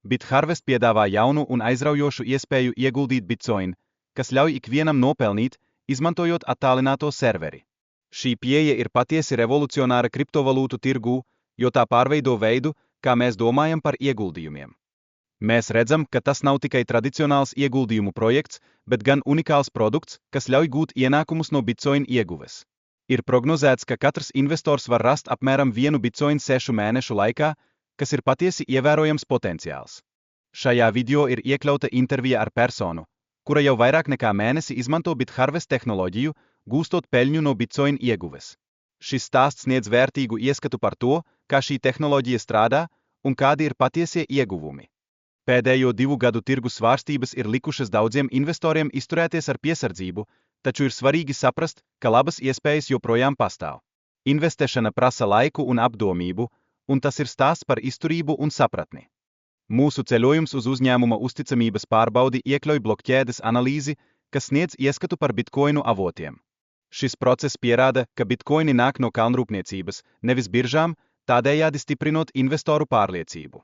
BitHarvest piedāvā jaunu un aizraujošu iespēju ieguldīt Bitcoin, kas ļauj ikvienam nopelnīt, izmantojot attālināto serveri. Šī pieeja ir patiesi revolucionāra kriptovalūtu tirgū, jo tā pārveido veidu, kā mēs domājam par ieguldījumiem. Mēs redzam, ka tas nav tikai tradicionāls ieguldījumu projekts, bet gan unikāls produkts, kas ļauj gūt ienākumus no Bitcoin ieguves. Ir prognozēts, ka katrs investors var rast apmēram 1 Bitcoin 6 mēnešu laikā, kas ir patiesi ievērojams potenciāls. Šajā video ir iekļauta intervija ar personu, kura jau vairāk nekā mēnesi izmanto BitHarvest tehnoloģiju, gūstot peļņu no Bitcoin ieguves. Šis stāsts sniedz vērtīgu ieskatu par to, kā šī tehnoloģija strādā un kādi ir patiesie ieguvumi. Pēdējo 2 gadu tirgus svārstības ir likušas daudziem investoriem izturēties ar piesardzību, taču ir svarīgi saprast, ka labas iespējas joprojām pastāv. Investēšana prasa laiku un apdomību, un tas ir stāsts par izturību un sapratni. Mūsu ceļojums uz uzņēmuma uzticamības pārbaudi iekļauj blokķēdes analīzi, kas sniedz ieskatu par bitkoinu avotiem. Šis process pierāda, ka bitkoini nāk no kalnrūpniecības, nevis biržām, tādējādi stiprinot investoru pārliecību.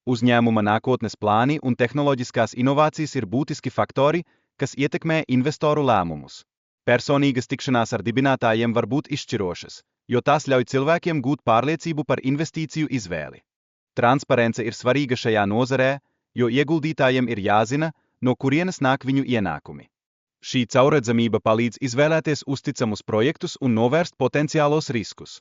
Uzņēmuma nākotnes plāni un tehnoloģiskās inovācijas ir būtiski faktori, kas ietekmē investoru lēmumus. Personīgas tikšanās ar dibinātājiem var būt izšķirošas, jo tās ļauj cilvēkiem gūt pārliecību par investīciju izvēli. Transparence ir svarīga šajā nozarē, jo ieguldītājiem ir jāzina, no kurienes nāk viņu ienākumi. Šī caurredzamība palīdz izvēlēties uzticamus projektus un novērst potenciālos riskus.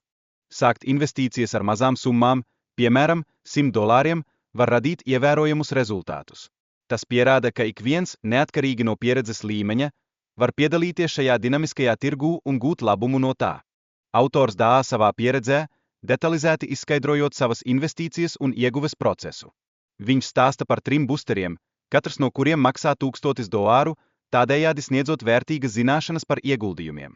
Sākt investīcijas ar mazām summām, piemēram, $100, var radīt ievērojamus rezultātus. Tas pierāda, ka ik viens, neatkarīgi no pieredzes līmeņa, var piedalīties šajā dinamiskajā tirgū un gūt labumu no tā. Autors dāvā savā pieredzē, detalizēti izskaidrojot savas investīcijas un ieguves procesu. Viņš stāsta par 3 busteriem, katrs no kuriem maksā $1000, tādējādi sniedzot vērtīgas zināšanas par ieguldījumiem.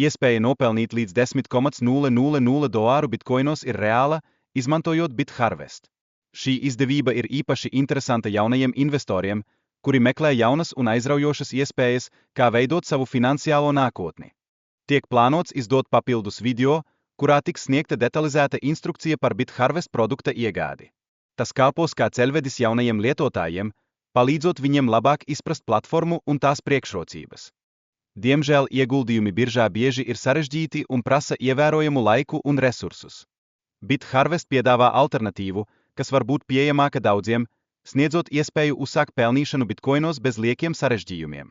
Iespēja nopelnīt līdz $10,000 bitkoinos ir reāla, izmantojot BitHarvest. Šī izdevība ir īpaši interesanta jaunajiem investoriem, kuri meklē jaunas un aizraujošas iespējas, kā veidot savu finansiālo nākotni. Tiek plānots izdot papildus video, kurā tiks sniegta detalizēta instrukcija par BitHarvest produkta iegādi. Tas kalpos kā ceļvedis jaunajiem lietotājiem, palīdzot viņiem labāk izprast platformu un tās priekšrocības. Diemžēl ieguldījumi biržā bieži ir sarežģīti un prasa ievērojamu laiku un resursus. BitHarvest piedāvā alternatīvu, kas var būt pieejamāka daudziem, sniedzot iespēju uzsākt pelnīšanu bitkoinos bez liekiem sarežģījumiem.